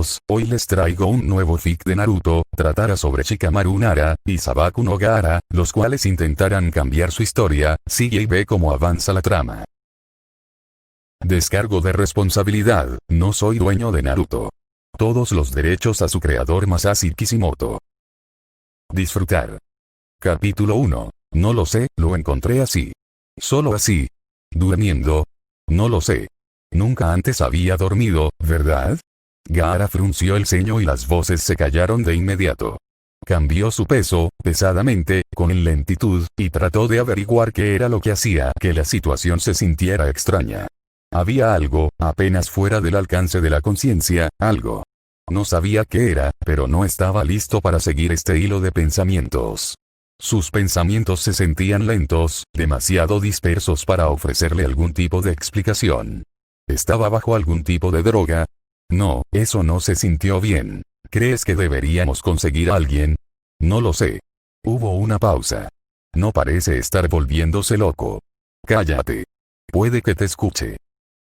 amigos, hoy les traigo un nuevo fic de Naruto, tratará sobre Shikamaru Nara y Sabaku no Gaara, los cuales intentarán cambiar su historia. Sigue y ve cómo avanza la trama. Descargo de responsabilidad, no soy dueño de Naruto. Todos los derechos a su creador Masashi Kishimoto. Disfrutar. Capítulo 1. No lo sé, lo encontré así. Solo así. Durmiendo. No lo sé. Nunca antes había dormido, ¿verdad? Gaara frunció el ceño y las voces se callaron de inmediato. Cambió su peso, pesadamente, con lentitud, y trató de averiguar qué era lo que hacía que la situación se sintiera extraña. Había algo, apenas fuera del alcance de la conciencia, algo. No sabía qué era, pero no estaba listo para seguir este hilo de pensamientos. Sus pensamientos se sentían lentos, demasiado dispersos para ofrecerle algún tipo de explicación. ¿Estaba bajo algún tipo de droga? No, eso no se sintió bien. ¿Crees que deberíamos conseguir a alguien? No lo sé. Hubo una pausa. No parece estar volviéndose loco. Cállate. Puede que te escuche.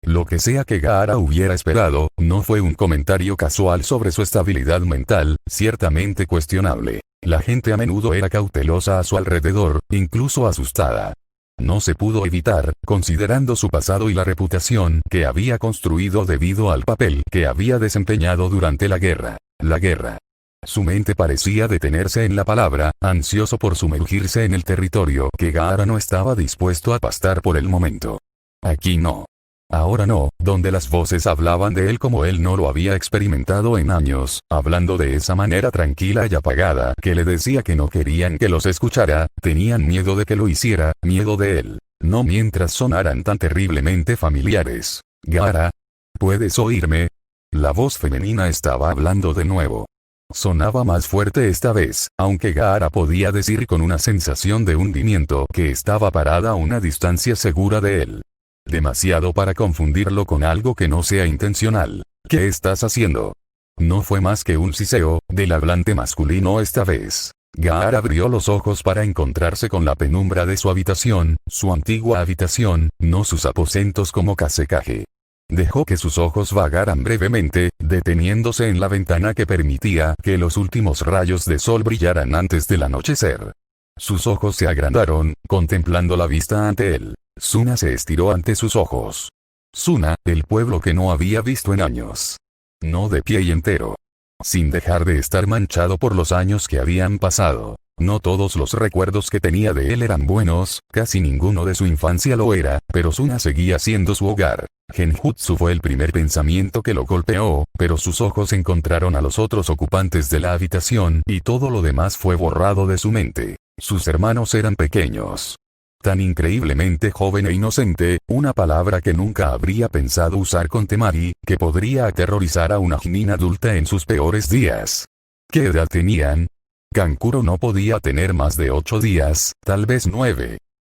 Lo que sea que Gaara hubiera esperado, no fue un comentario casual sobre su estabilidad mental, ciertamente cuestionable. La gente a menudo era cautelosa a su alrededor, incluso asustada. No se pudo evitar, considerando su pasado y la reputación que había construido debido al papel que había desempeñado durante la guerra. La guerra. Su mente parecía detenerse en la palabra, ansioso por sumergirse en el territorio que Gaara no estaba dispuesto a pastar por el momento. Aquí no. Ahora no, donde las voces hablaban de él como él no lo había experimentado en años, hablando de esa manera tranquila y apagada que le decía que no querían que los escuchara, tenían miedo de que lo hiciera, miedo de él, no mientras sonaran tan terriblemente familiares. Gaara, ¿puedes oírme? La voz femenina estaba hablando de nuevo. Sonaba más fuerte esta vez, aunque Gaara podía decir con una sensación de hundimiento que estaba parada a una distancia segura de él. Demasiado para confundirlo con algo que no sea intencional. ¿Qué estás haciendo? No fue más que un siseo del hablante masculino esta vez. Gaara abrió los ojos para encontrarse con la penumbra de su habitación, su antigua habitación, no sus aposentos como Kasekage. Dejó que sus ojos vagaran brevemente, deteniéndose en la ventana que permitía que los últimos rayos de sol brillaran antes del anochecer. Sus ojos se agrandaron, contemplando la vista ante él. Suna se estiró ante sus ojos. Suna, el pueblo que no había visto en años. No de pie y entero. Sin dejar de estar manchado por los años que habían pasado. No todos los recuerdos que tenía de él eran buenos, casi ninguno de su infancia lo era, pero Suna seguía siendo su hogar. Genjutsu fue el primer pensamiento que lo golpeó, pero sus ojos encontraron a los otros ocupantes de la habitación y todo lo demás fue borrado de su mente. Sus hermanos eran pequeños. Tan increíblemente joven e inocente, una palabra que nunca habría pensado usar con Temari, que podría aterrorizar a una Chunin adulta en sus peores días. ¿Qué edad tenían? Kankuro no podía tener más de 8 días, tal vez 9.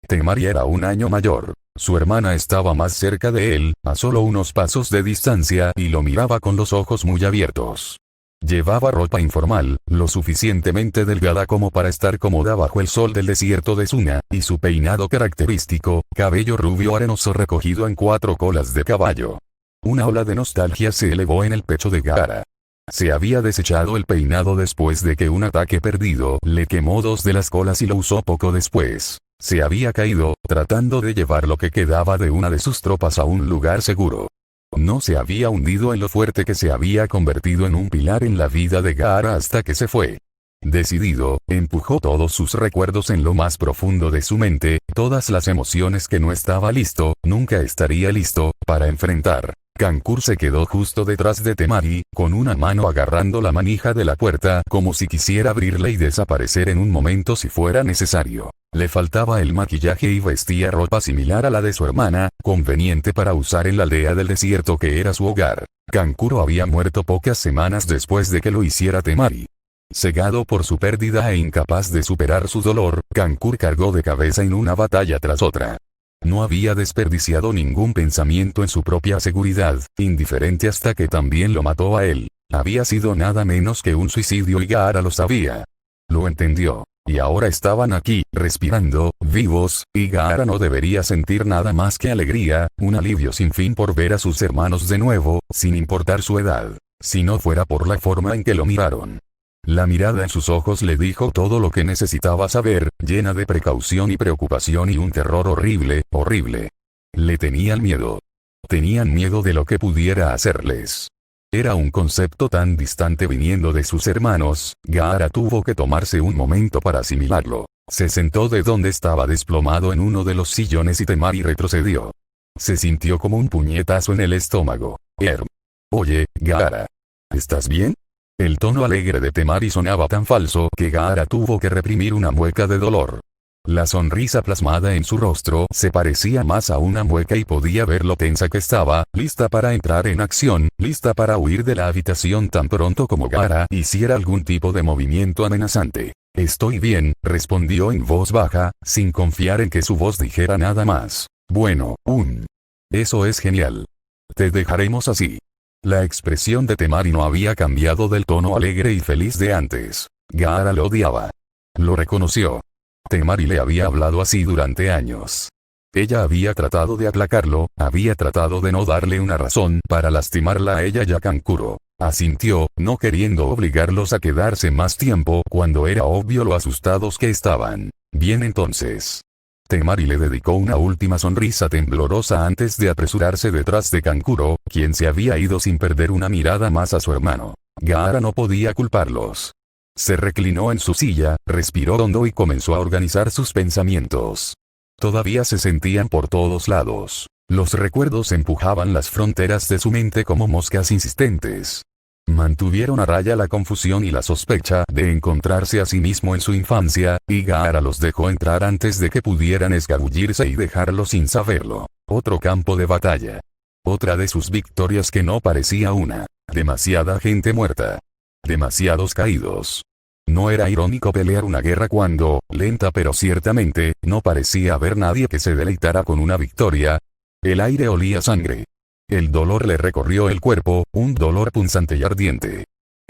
Temari era un año mayor. Su hermana estaba más cerca de él, a solo unos pasos de distancia y lo miraba con los ojos muy abiertos. Llevaba ropa informal, lo suficientemente delgada como para estar cómoda bajo el sol del desierto de Suna, y su peinado característico, cabello rubio arenoso recogido en 4 colas de caballo. Una ola de nostalgia se elevó en el pecho de Gaara. Se había desechado el peinado después de que un ataque perdido le quemó 2 de las colas y lo usó poco después. Se había caído, tratando de llevar lo que quedaba de una de sus tropas a un lugar seguro. No se había hundido en lo fuerte que se había convertido en un pilar en la vida de Gaara hasta que se fue. Decidido, empujó todos sus recuerdos en lo más profundo de su mente, todas las emociones que no estaba listo, nunca estaría listo, para enfrentar. Kankuro se quedó justo detrás de Temari, con una mano agarrando la manija de la puerta como si quisiera abrirla y desaparecer en un momento si fuera necesario. Le faltaba el maquillaje y vestía ropa similar a la de su hermana, conveniente para usar en la aldea del desierto que era su hogar. Kankuro había muerto pocas semanas después de que lo hiciera Temari. Cegado por su pérdida e incapaz de superar su dolor, Kankuro cargó de cabeza en una batalla tras otra. No había desperdiciado ningún pensamiento en su propia seguridad, indiferente hasta que también lo mató a él. Había sido nada menos que un suicidio y Gaara lo sabía. Lo entendió. Y ahora estaban aquí, respirando, vivos, y Gaara no debería sentir nada más que alegría, un alivio sin fin por ver a sus hermanos de nuevo, sin importar su edad. si no fuera por la forma en que lo miraron. La mirada en sus ojos le dijo todo lo que necesitaba saber, llena de precaución y preocupación y un terror horrible, horrible. Le tenían miedo. Tenían miedo de lo que pudiera hacerles. Era un concepto tan distante viniendo de sus hermanos. Gaara tuvo que tomarse un momento para asimilarlo. Se sentó de donde estaba desplomado en uno de los sillones y Temari retrocedió. Se sintió como un puñetazo en el estómago. Oye, Gaara. ¿Estás bien? El tono alegre de Temari sonaba tan falso que Gaara tuvo que reprimir una mueca de dolor. La sonrisa plasmada en su rostro se parecía más a una mueca y podía ver lo tensa que estaba, lista para entrar en acción, lista para huir de la habitación tan pronto como Gaara hiciera algún tipo de movimiento amenazante. Estoy bien, respondió en voz baja, sin confiar en que su voz dijera nada más. Bueno, eso es genial. Te dejaremos así. La expresión de Temari no había cambiado del tono alegre y feliz de antes. Gaara lo odiaba. Lo reconoció. Temari le había hablado así durante años. Ella había tratado de aplacarlo, había tratado de no darle una razón para lastimarla a ella y a Kankuro. Asintió, no queriendo obligarlos a quedarse más tiempo cuando era obvio lo asustados que estaban. Bien entonces. Temari le dedicó una última sonrisa temblorosa antes de apresurarse detrás de Kankuro, quien se había ido sin perder una mirada más a su hermano. Gaara no podía culparlos. Se reclinó en su silla, respiró hondo y comenzó a organizar sus pensamientos. Todavía se sentían por todos lados. Los recuerdos empujaban las fronteras de su mente como moscas insistentes. Mantuvieron a raya la confusión y la sospecha de encontrarse a sí mismo en su infancia, y Gaara los dejó entrar antes de que pudieran escabullirse y dejarlo sin saberlo. Otro campo de batalla. Otra de sus victorias que no parecía una. Demasiada gente muerta. Demasiados caídos. No era irónico pelear una guerra cuando, lenta pero ciertamente, no parecía haber nadie que se deleitara con una victoria. El aire olía a sangre. El dolor le recorrió el cuerpo, un dolor punzante y ardiente.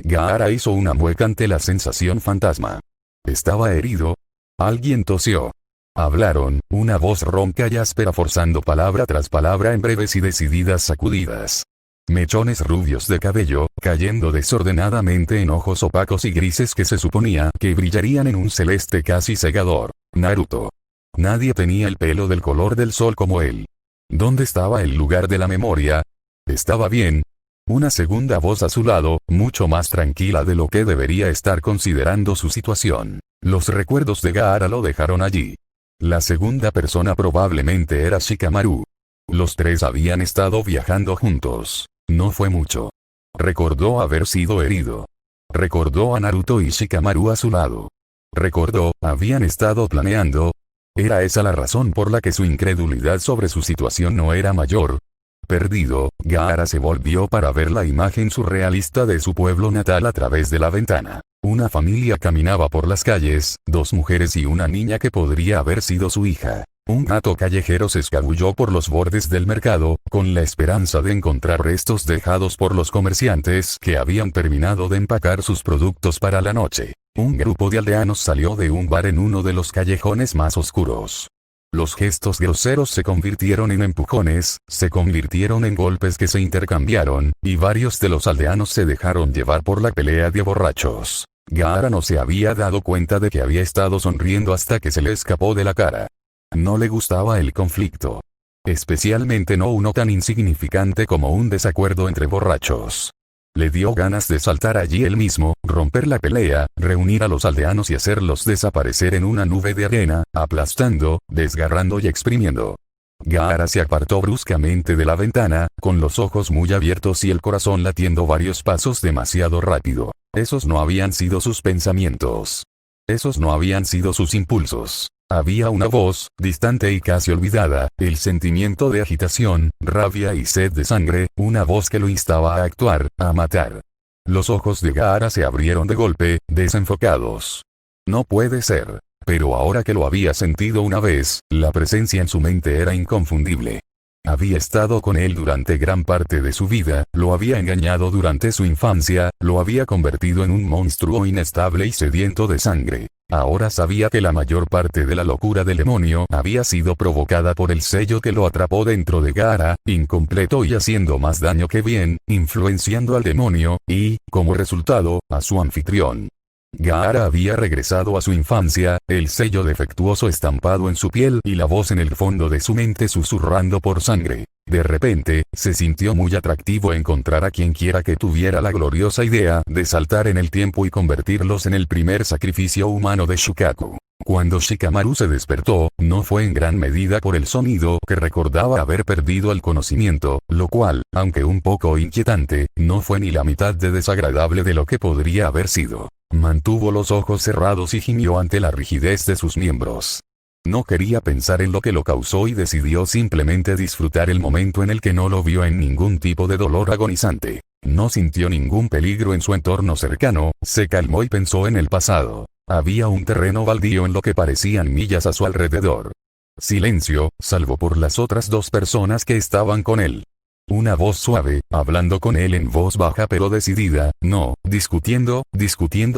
Gaara hizo una mueca ante la sensación fantasma. ¿Estaba herido? Alguien tosió. Hablaron, una voz ronca y áspera forzando palabra tras palabra en breves y decididas sacudidas. Mechones rubios de cabello, cayendo desordenadamente en ojos opacos y grises que se suponía que brillarían en un celeste casi cegador. Naruto. Nadie tenía el pelo del color del sol como él. ¿Dónde estaba el lugar de la memoria? ¿Estaba bien? Una segunda voz a su lado, mucho más tranquila de lo que debería estar considerando su situación. Los recuerdos de Gaara lo dejaron allí. La segunda persona probablemente era Shikamaru. Los tres habían estado viajando juntos. No fue mucho. Recordó haber sido herido. Recordó a Naruto y Shikamaru a su lado. Recordó, habían estado planeando. ¿Era esa la razón por la que su incredulidad sobre su situación no era mayor? Perdido, Gaara se volvió para ver la imagen surrealista de su pueblo natal a través de la ventana. Una familia caminaba por las calles, dos mujeres y una niña que podría haber sido su hija. Un gato callejero se escabulló por los bordes del mercado, con la esperanza de encontrar restos dejados por los comerciantes que habían terminado de empacar sus productos para la noche. Un grupo de aldeanos salió de un bar en uno de los callejones más oscuros. Los gestos groseros se convirtieron en empujones, se convirtieron en golpes que se intercambiaron, y varios de los aldeanos se dejaron llevar por la pelea de borrachos. Gaara no se había dado cuenta de que había estado sonriendo hasta que se le escapó de la cara. No le gustaba el conflicto. Especialmente no uno tan insignificante como un desacuerdo entre borrachos. Le dio ganas de saltar allí él mismo, romper la pelea, reunir a los aldeanos y hacerlos desaparecer en una nube de arena, aplastando, desgarrando y exprimiendo. Gaara se apartó bruscamente de la ventana, con los ojos muy abiertos y el corazón latiendo varios pasos demasiado rápido. Esos no habían sido sus pensamientos. Esos no habían sido sus impulsos. Había una voz, distante y casi olvidada, el sentimiento de agitación, rabia y sed de sangre, una voz que lo instaba a actuar, a matar. Los ojos de Gaara se abrieron de golpe, desenfocados. No puede ser. Pero ahora que lo había sentido una vez, la presencia en su mente era inconfundible. Había estado con él durante gran parte de su vida, lo había engañado durante su infancia, lo había convertido en un monstruo inestable y sediento de sangre. Ahora sabía que la mayor parte de la locura del demonio había sido provocada por el sello que lo atrapó dentro de Gaara, incompleto y haciendo más daño que bien, influenciando al demonio, y, como resultado, a su anfitrión. Gaara había regresado a su infancia, el sello defectuoso estampado en su piel y la voz en el fondo de su mente susurrando por sangre. De repente, se sintió muy atractivo encontrar a quien quiera que tuviera la gloriosa idea de saltar en el tiempo y convertirlos en el primer sacrificio humano de Shukaku. Cuando Shikamaru se despertó, no fue en gran medida por el sonido que recordaba haber perdido el conocimiento, lo cual, aunque un poco inquietante, no fue ni la mitad de desagradable de lo que podría haber sido. Mantuvo los ojos cerrados y gimió ante la rigidez de sus miembros. No quería pensar en lo que lo causó y decidió simplemente disfrutar el momento en el que no lo vio en ningún tipo de dolor agonizante. No sintió ningún peligro en su entorno cercano, se calmó y pensó en el pasado. Había un terreno baldío en lo que parecían millas a su alrededor. Silencio, salvo por las otras dos personas que estaban con él. Una voz suave, hablando con él en voz baja pero decidida, no, discutiendo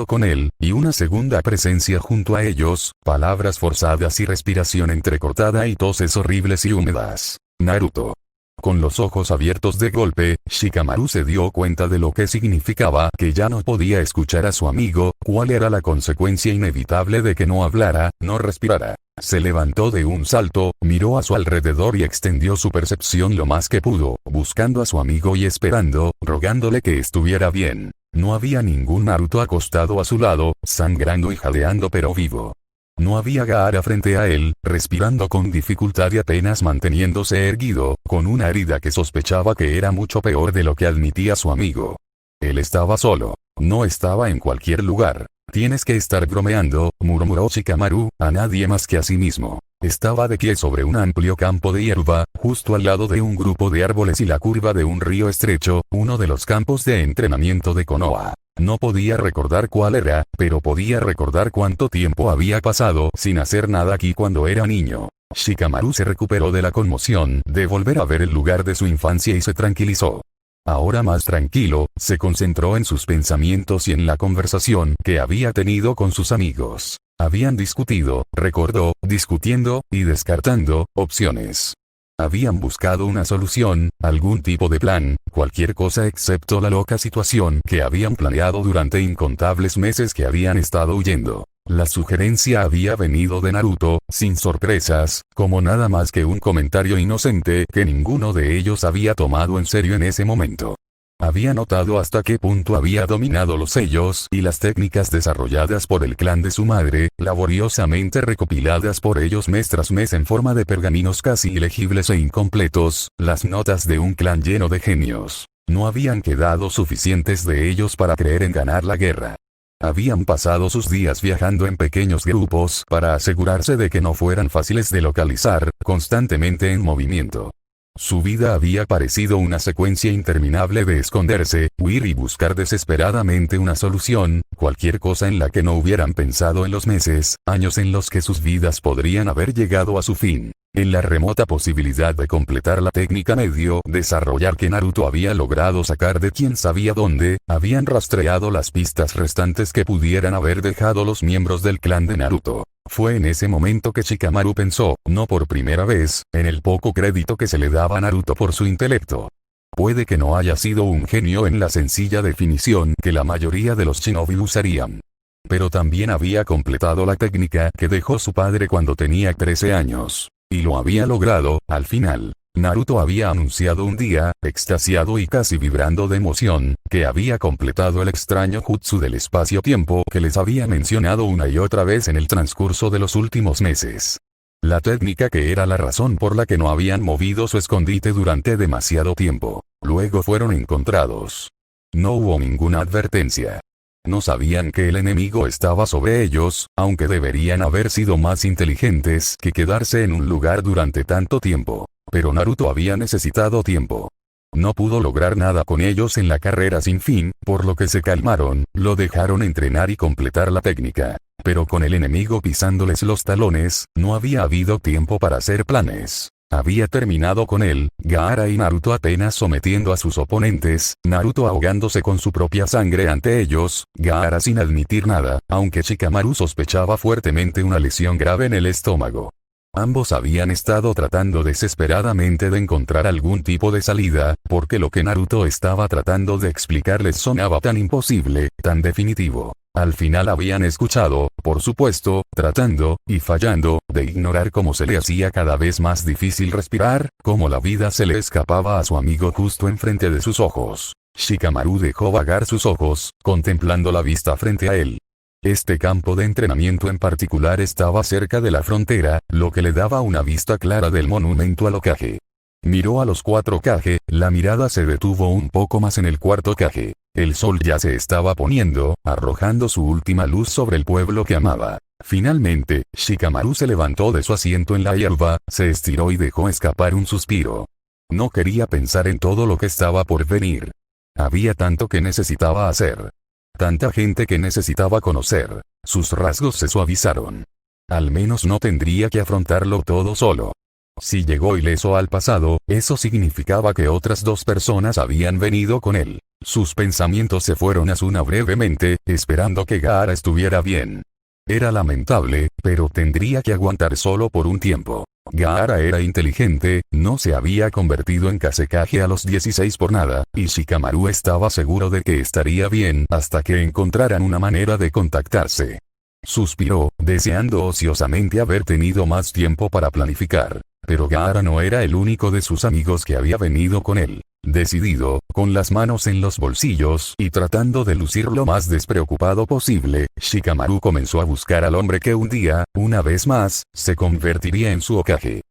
con él, y una segunda presencia junto a ellos, palabras forzadas y respiración entrecortada y toses horribles y húmedas. Naruto. Con los ojos abiertos de golpe, Shikamaru se dio cuenta de lo que significaba que ya no podía escuchar a su amigo, cuál era la consecuencia inevitable de que no hablara, no respirara. Se levantó de un salto, miró a su alrededor y extendió su percepción lo más que pudo, buscando a su amigo y esperando, rogándole que estuviera bien. No había ningún Naruto acostado a su lado, sangrando y jadeando pero vivo. No había Gaara frente a él, respirando con dificultad y apenas manteniéndose erguido, con una herida que sospechaba que era mucho peor de lo que admitía su amigo. Él estaba solo. No estaba en cualquier lugar. Tienes que estar bromeando, murmuró Shikamaru, a nadie más que a sí mismo. Estaba de pie sobre un amplio campo de hierba, justo al lado de un grupo de árboles y la curva de un río estrecho, uno de los campos de entrenamiento de Konoha. No podía recordar cuál era, pero podía recordar cuánto tiempo había pasado sin hacer nada aquí cuando era niño. Shikamaru se recuperó de la conmoción de volver a ver el lugar de su infancia y se tranquilizó. Ahora más tranquilo, se concentró en sus pensamientos y en la conversación que había tenido con sus amigos. Habían discutido, recordó, discutiendo, y descartando, opciones. Habían buscado una solución, algún tipo de plan, cualquier cosa excepto la loca situación que habían planeado durante incontables meses que habían estado huyendo. La sugerencia había venido de Naruto, sin sorpresas, como nada más que un comentario inocente que ninguno de ellos había tomado en serio en ese momento. Había notado hasta qué punto había dominado los sellos y las técnicas desarrolladas por el clan de su madre, laboriosamente recopiladas por ellos mes tras mes en forma de pergaminos casi ilegibles e incompletos, las notas de un clan lleno de genios. No habían quedado suficientes de ellos para creer en ganar la guerra. Habían pasado sus días viajando en pequeños grupos para asegurarse de que no fueran fáciles de localizar, constantemente en movimiento. Su vida había parecido una secuencia interminable de esconderse, huir y buscar desesperadamente una solución, cualquier cosa en la que no hubieran pensado en los meses, años en los que sus vidas podrían haber llegado a su fin. En la remota posibilidad de completar la técnica medio desarrollar que Naruto había logrado sacar de quién sabía dónde, habían rastreado las pistas restantes que pudieran haber dejado los miembros del clan de Naruto. Fue en ese momento que Shikamaru pensó, no por primera vez, en el poco crédito que se le daba a Naruto por su intelecto. Puede que no haya sido un genio en la sencilla definición que la mayoría de los shinobi usarían. Pero también había completado la técnica que dejó su padre cuando tenía 13 años. Y lo había logrado, al final. Naruto había anunciado un día, extasiado y casi vibrando de emoción, que había completado el extraño jutsu del espacio-tiempo que les había mencionado una y otra vez en el transcurso de los últimos meses. La técnica que era la razón por la que no habían movido su escondite durante demasiado tiempo. Luego fueron encontrados. No hubo ninguna advertencia. No sabían que el enemigo estaba sobre ellos, aunque deberían haber sido más inteligentes que quedarse en un lugar durante tanto tiempo. Pero Naruto había necesitado tiempo. No pudo lograr nada con ellos en la carrera sin fin, por lo que se calmaron, lo dejaron entrenar y completar la técnica. Pero con el enemigo pisándoles los talones, no había habido tiempo para hacer planes. Había terminado con él, Gaara y Naruto apenas sometiendo a sus oponentes, Naruto ahogándose con su propia sangre ante ellos, Gaara sin admitir nada, aunque Shikamaru sospechaba fuertemente una lesión grave en el estómago. Ambos habían estado tratando desesperadamente de encontrar algún tipo de salida, porque lo que Naruto estaba tratando de explicarles sonaba tan imposible, tan definitivo. Al final habían escuchado, por supuesto, tratando, y fallando, de ignorar cómo se le hacía cada vez más difícil respirar, cómo la vida se le escapaba a su amigo justo enfrente de sus ojos. Shikamaru dejó vagar sus ojos, contemplando la vista frente a él. Este campo de entrenamiento en particular estaba cerca de la frontera, lo que le daba una vista clara del monumento al Hokage. Miró a los 4 Kage, la mirada se detuvo un poco más en el cuarto Kage. El sol ya se estaba poniendo, arrojando su última luz sobre el pueblo que amaba. Finalmente, Shikamaru se levantó de su asiento en la hierba, se estiró y dejó escapar un suspiro. No quería pensar en todo lo que estaba por venir. Había tanto que necesitaba hacer. Tanta gente que necesitaba conocer. Sus rasgos se suavizaron. Al menos no tendría que afrontarlo todo solo. Si llegó ileso al pasado, eso significaba que otras 2 personas habían venido con él. Sus pensamientos se fueron a Asuna brevemente, esperando que Gaara estuviera bien. Era lamentable, pero tendría que aguantar solo por un tiempo. Gaara era inteligente, no se había convertido en Kazekage a los 16 por nada, y Shikamaru estaba seguro de que estaría bien hasta que encontraran una manera de contactarse. Suspiró, deseando ociosamente haber tenido más tiempo para planificar. Pero Gaara no era el único de sus amigos que había venido con él. Decidido, con las manos en los bolsillos y tratando de lucir lo más despreocupado posible, Shikamaru comenzó a buscar al hombre que un día, una vez más, se convertiría en su Hokage.